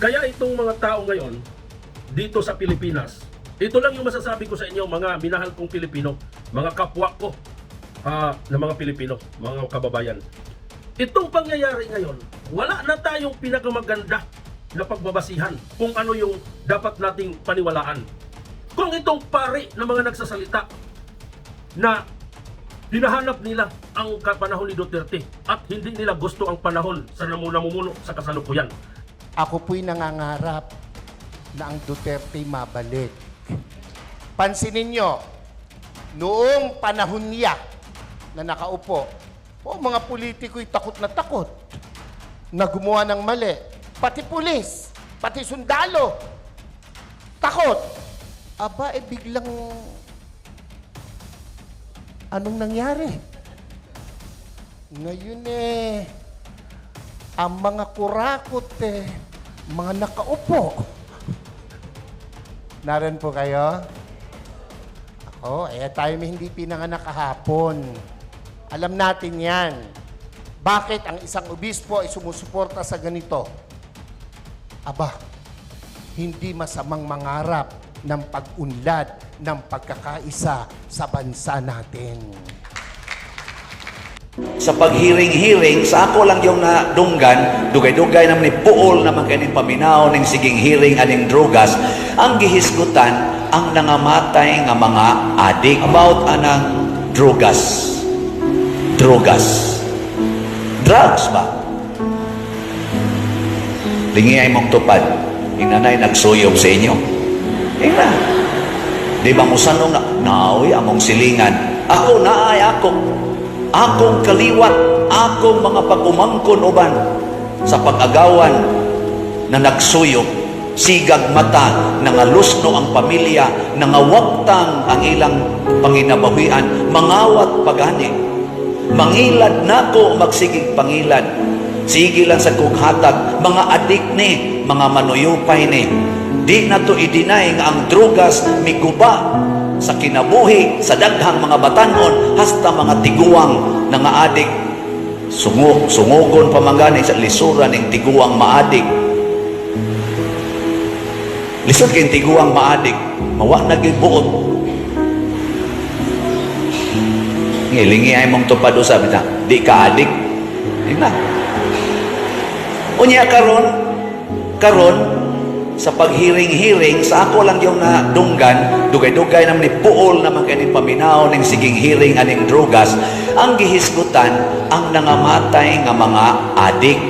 Kaya itong mga tao ngayon, dito sa Pilipinas, ito lang yung masasabi ko sa inyo, mga minahal kong Pilipino, mga kapwa ko na mga Pilipino, mga kababayan. Itong pangyayari ngayon, wala na tayong pinakamaganda na pagbabasihan kung ano yung dapat nating paniwalaan. Kung itong pari na mga nagsasalita na hinahanap nila ang panahon ni Duterte at hindi nila gusto ang panahon sa namumuno sa kasalukuyan. Ako po'y nangangarap na ang Duterte mabalik. Pansinin nyo, noong panahon niya na nakaupo, mga politiko'y takot na gumawa ng mali. Pati pulis, pati sundalo, takot. Aba, biglang anong nangyari? Ngayon ang mga kurakot mga nakaupo. Naroon po kayo? Ako, tayo may hindi pinanganak kahapon. Alam natin yan. Bakit ang isang obispo ay sumusuporta sa ganito? Aba, hindi masamang mangarap ng pag-unlad ng pagkakaisa sa bansa natin. Sa paghiring-hiring, sa ako lang yung nadunggan, dugay-dugay naman ni puol naman kaning paminaw, ning siging hiring aning drugas, ang gihisgutan, ang nangamatay nga mga adik. About anang drugas. Drugs ba? Lingi ay mong tupad, inanay nagsuyog sa inyo. Ina, di ba musanong na, naoy, among silingan, ako naay akong kaliwat, akong mga pag-umangkon uban sa pag-agawan na nagsuyok, sigag mata, nangalusno ang pamilya, nangawaktang ang ilang panginabawian, mangawat pagani, mangilad nako magsigig pangilad, sige lang sa kughatag, mga adik ni, mga manuyupay ni, di na to i-deny nga ang drugas miguba sa kinabuhi, sa daghang mga batanon, hasta mga tiguang na nga adik, sungugon pamangani sa lisuran ng tiguang maadik. Lisod kayong tiguang maadik, mawa naging buot. Ngilingi ay mong tupado, sabi na, di ka adik. Di na. Unya karon, sa paghiring-hiring, sa ako lang yung nadunggan, dugay-dugay naman ni puol naman kayo paminaw, ng siging hiring aning drugas, ang gihisgutan, ang nangamatay nga mga adik.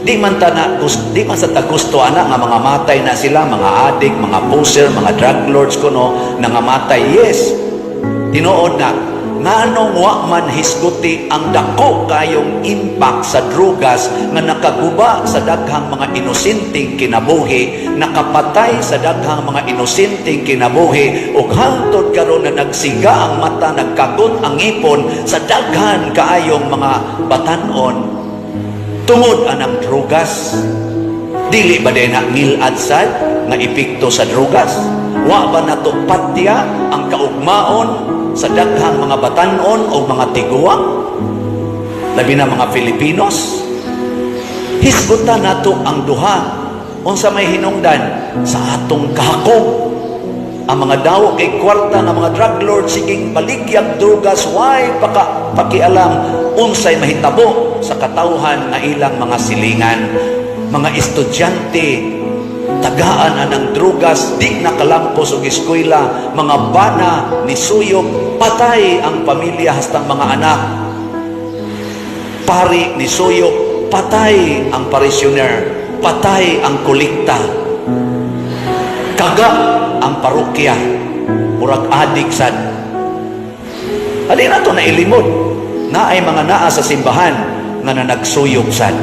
Di man sa tagusto nga mga matay na sila, mga adik, mga poser, mga drug lords kuno, nangamatay. Yes, tinuod na, nganong wa man hisguti ang dako kayong impact sa drugas nga nakaguba sa daghang mga inosenteng kinabuhi, nakapatay sa daghang mga inosenteng kinabuhi, ug hangtod karon na nagsiga ang mata, nagkagot ang ngipon sa daghan kaayong mga batanon tungod anang drugas. Dili ba din na ngilad sad nga epekto sa drugas? Wa ba nato patya ang kaugmaon sa daghang mga batanon o mga tiguang, labi na mga Filipinos? Hisgutan nato ang duha unsa may hinungdan sa atong kahakog. Ang mga daw kay kwarta ng mga drug lord siging baligyag drugas, why pakialam unsay mahitabo sa katawhan nga ilang mga silingan. Mga estudyante tagaan ng drugas, di nakalampos og eskwela, mga bana ni suyog, patay ang pamilya hastang mga anak. Pari ni suyog, patay ang parisyoner, patay ang kolekta, kaga ang parokya, murag adik sad. Hali na to na ilimod na ay mga naa sa simbahan nga na nagsuyog sad,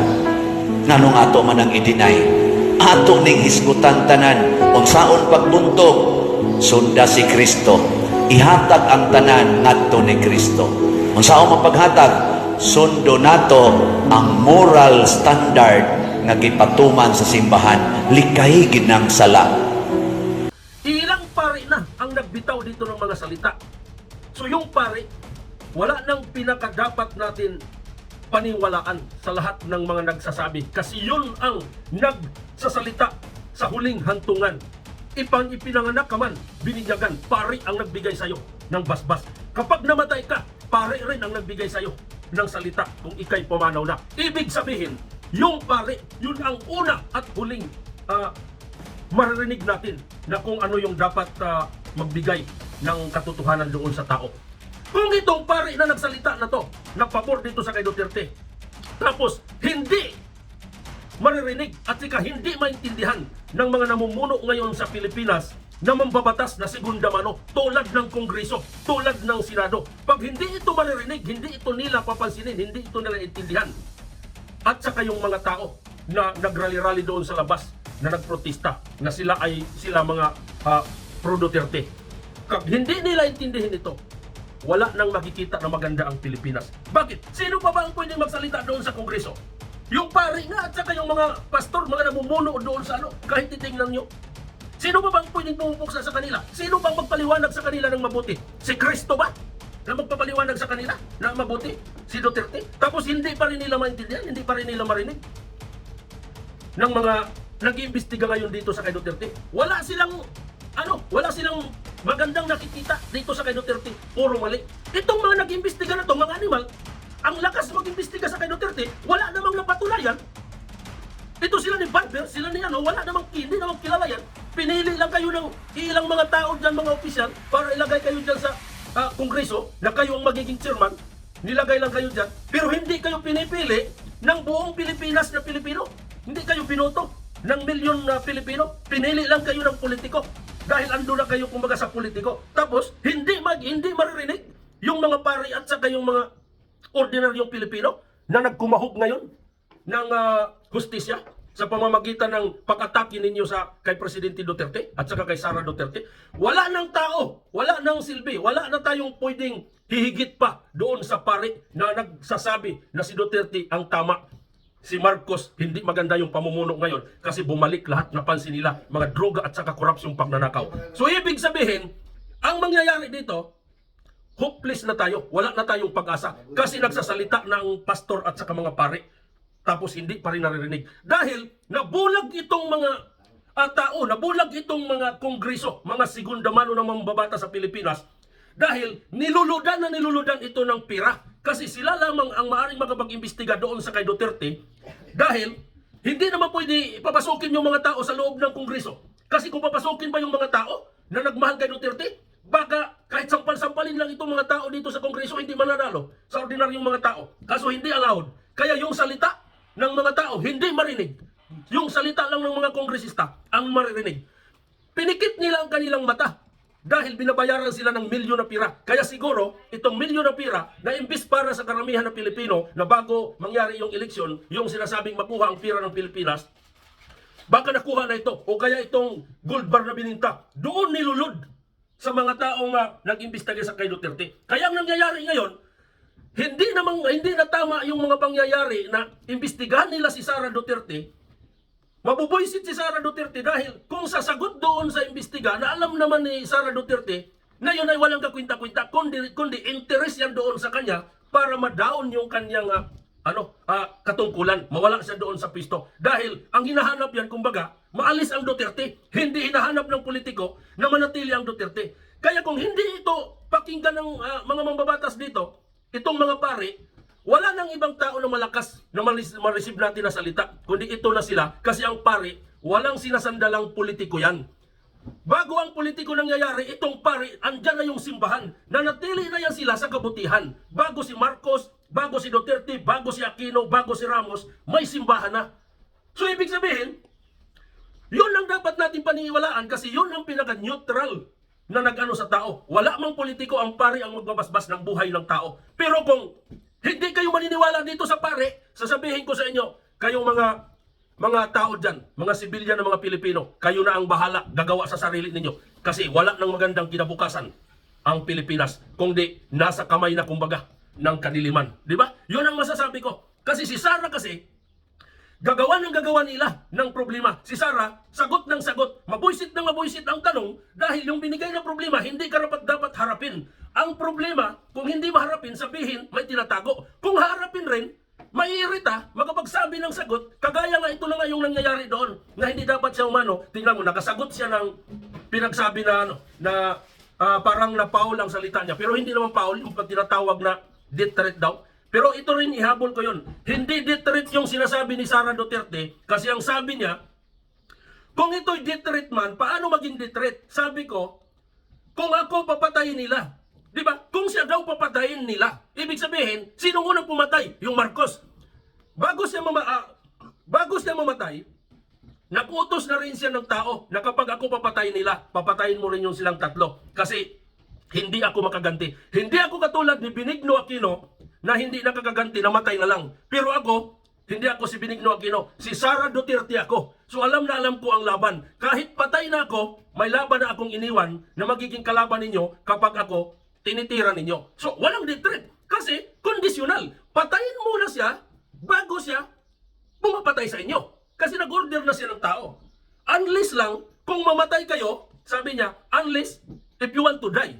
nganong ato man ang i-deny. Ato ning hisgutan tanan, unsaon pagbuntog, sunda si Kristo, ihatag ang tanan ngadto ni Kristo. Unsaon mapaghatag, sundo nato ang moral standard nga gipatuman sa simbahan, likay gid ng sala. Ilang pari na ang nagbitaw dito ng mga salita. So yung pari, wala nang pinakadapat natin paniwalaan sa lahat ng mga nagsasabi. Kasi yun ang nagsasalita sa huling hantungan. Ipinanganak ka man, bininyagan, pari ang nagbigay sa'yo ng basbas. Kapag namatay ka, pari rin ang nagbigay sa'yo ng salita kung ikay pumanaw na. Ibig sabihin, yung pari, yun ang una at huling maririnig natin na kung ano yung dapat magbigay ng katotohanan doon sa tao. Kung itong pari na nagsalita na to, nagpabor dito sa kay Duterte, tapos hindi maririnig at saka hindi maintindihan ng mga namumuno ngayon sa Pilipinas na mambabatas na segunda mano tulad ng Kongreso, tulad ng Senado. Pag hindi ito maririnig, hindi ito nila papansinin, hindi ito nila intindihan. At saka yung mga tao na nagrally-rally doon sa labas na nagprotesta na sila mga pro Duterte. Pag hindi nila intindihin ito, wala nang makikita na maganda ang Pilipinas. Bakit? Sino pa ba ang pwedeng magsalita doon sa Kongreso? Yung pari nga at saka yung mga pastor, mga namumuno doon sa kahit titingnan nyo. Sino ba bang pwedeng pumupuksa sa kanila? Sino bang magpaliwanag sa kanila ng mabuti? Si Kristo ba? Na magpapaliwanag sa kanila na mabuti? Si Duterte? Tapos hindi pa rin nila maintindihan, hindi pa rin nila marinig ng mga nag-iimbestiga ngayon dito sa kay Duterte. Wala silang magandang nakikita dito sa kay Duterte. Puro mali. Itong mga nag-iimbestiga na to, mga animal, ang lakas mag-imbestiga sa kay Duterte, wala namang napatunayan. Ito sila ni Barber, sila ni wala namang hindi namang kilala yan. Pinili lang kayo ng ilang mga tao dyan, mga opisyal, para ilagay kayo dyan sa Kongreso, na kayo ang magiging chairman. Nilagay lang kayo dyan. Pero hindi kayo pinipili ng buong Pilipinas na Pilipino. Hindi kayo binoto ng milyon na Pilipino. Pinili lang kayo ng politiko. Dahil ando na kayo kumbaga sa politiko. Tapos, hindi maririnig yung mga pari at saka yung mga ordinaryong Pilipino na nagkumahog ngayon ng hustisya sa pamamagitan ng pag-atake ninyo kay Presidente Duterte at saka kay Sara Duterte. Wala nang tao, wala nang silbi, wala na tayong pwedeng hihigit pa doon sa pari na nagsasabi na si Duterte ang tama. Si Marcos, hindi maganda yung pamumuno ngayon kasi bumalik lahat, napansin nila mga droga at saka korupsyong pagnanakaw. So ibig sabihin, ang mangyayari dito, hopeless na tayo, wala na tayong pag-asa kasi nagsasalita ng pastor at saka mga pari. Tapos hindi pa rin naririnig. Dahil nabulag itong mga tao, nabulag itong mga kongreso, mga segunda mano ng mambabata sa Pilipinas. Dahil niluludan ito ng pira. Kasi sila lamang ang maaaring makapag-imbestiga doon sa kay Duterte. Dahil hindi naman pwede papasukin yung mga tao sa loob ng kongreso. Kasi kung papasukin pa yung mga tao na nagmahal kay Duterte, baka kahit sampal-sampalin lang itong mga tao dito sa kongreso, hindi mananalo sa ordinaryong mga tao. Kaso hindi allowed. Kaya yung salita ng mga tao, hindi marinig. Yung salita lang ng mga kongresista, ang maririnig. Pinikit nila ang kanilang mata dahil binabayaran sila ng milyon na pira. Kaya siguro, itong milyon na pira na imbis para sa karamihan ng Pilipino na bago mangyari yung eleksyon, yung sinasabing makuha ang pira ng Pilipinas, baka nakuha na ito o kaya itong gold bar na bininta, doon nilulod sa mga taong nag-imbestiga sa kay Duterte. Kaya ang nangyayari ngayon, hindi na tama yung mga pangyayari na imbestigahan nila si Sara Duterte. Mabubuisit si Sara Duterte dahil kung sasagot doon sa imbestiga na alam naman ni Sara Duterte na yun ay walang kakwinta-kwinta, kundi interest yan doon sa kanya para ma-down yung kanyang katungkulan. Mawala siya doon sa pisto. Dahil ang hinahanap yan, kumbaga, maalis ang Duterte. Hindi hinahanap ng politiko na manatili ang Duterte. Kaya kung hindi ito pakinggan ng mga mambabatas dito, itong mga pari, wala nang ibang tao na malakas na ma-receive natin na salita, kundi ito na sila. Kasi ang pari, walang sinasandalang politiko yan. Bago ang politiko nangyayari, itong pari, andyan na yung simbahan. Nanatili na yan sila sa kabutihan. Bago si Marcos, bago si Duterte, bago si Aquino, bago si Ramos, may simbahan na. So ibig sabihin, yun ang dapat natin paniwalaan kasi yun ang pinaka-neutral na nag-ano sa tao. Wala mang politiko ang pari ang magbabasbas ng buhay ng tao. Pero kung hindi kayo maniniwala dito sa pare, sasabihin ko sa inyo, kayong mga tao dyan, mga sibilyan ng mga Pilipino, kayo na ang bahala, gagawa sa sarili ninyo. Kasi wala nang magandang kinabukasan ang Pilipinas, kundi nasa kamay na kumbaga ng kadiliman. Di ba? Yun ang masasabi ko. Kasi si Sara kasi, gagawa nila ng problema. Si Sara, sagot ng sagot. Mabuisit ang tanong dahil yung binigay na problema, hindi dapat harapin. Ang problema, kung hindi maharapin, sabihin, may tinatago. Kung harapin rin, maiirita, magkapagsabi ng sagot, kagaya nga ito na nga yung nangyayari doon, na hindi dapat siya umano. Tingnan mo, nakasagot siya ng pinagsabi na, parang na-foul ang salita niya. Pero hindi naman foul, yung tinatawag na death threat daw. Pero ito rin, ihabol ko yun. Hindi death threat yung sinasabi ni Sara Duterte, kasi ang sabi niya, kung ito'y death threat man, paano maging death threat? Sabi ko, kung ako papatayin nila. Di ba? Kung siya daw papatayin nila, ibig sabihin, sino unang pumatay? Yung Marcos. Bago siya mamatay, nakutos na rin siya ng tao na kapag ako papatayin nila, papatayin mo rin yung silang tatlo. Kasi hindi ako makaganti. Hindi ako katulad ni Benigno Aquino na hindi nakakaganti, namatay na lang. Pero ako, hindi ako si Benigno Aquino, si Sara Duterte ako. So alam na alam ko ang laban. Kahit patay na ako, may laban na akong iniwan na magiging kalaban ninyo kapag ako tinitira ninyo. So walang death threat. Kasi kondisyonal. Patayin muna siya bago siya pumapatay sa inyo. Kasi nag-order na siya ng tao. Unless lang, kung mamatay kayo, sabi niya, unless if you want to die.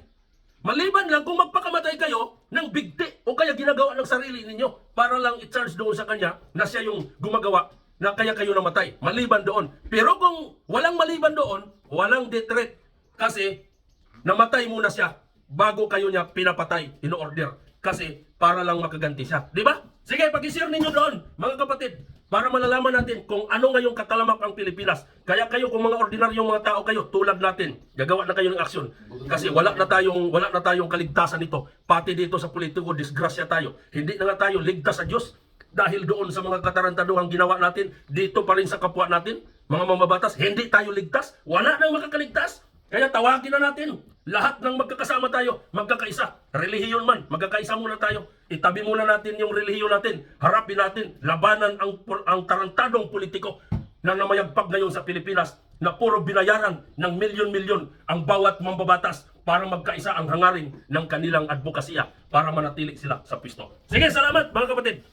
Maliban lang kung magpakamatay kayo ng bigti o kaya ginagawa ng sarili ninyo para lang i-charge doon sa kanya na siya yung gumagawa na kaya kayo namatay. Maliban doon. Pero kung walang maliban doon, walang death threat. Kasi namatay muna siya bago kayo niya pinapatay, in-order. Kasi para lang makaganti siya. Di ba? Sige, pag-share ninyo doon, mga kapatid, para malalaman natin kung ano ngayong katalamak ang Pilipinas. Kaya kayo, kung mga ordinaryong mga tao kayo, tulad natin, gagawa na kayo ng aksyon. Kasi wala na tayong kaligtasan dito. Pati dito sa politiko, disgrasya tayo. Hindi na nga tayo ligtas sa Diyos. Dahil doon sa mga katarantaduhang ginawa natin, dito pa rin sa kapwa natin, mga mamabatas, hindi tayo ligtas. Wala nang makakaligtas. Kaya tawagin na natin. Lahat ng magkakasama tayo, magkakaisa. Relihiyon man, magkakaisa muna tayo. Itabi muna natin yung relihiyon natin. Harapin natin, labanan ang tarantadong politiko na namayagpag ngayon sa Pilipinas na puro binayaran ng milyon-milyon ang bawat mambabatas para magkaisa ang hangarin ng kanilang advokasya para manatili sila sa pwesto. Sige, salamat mga kapatid.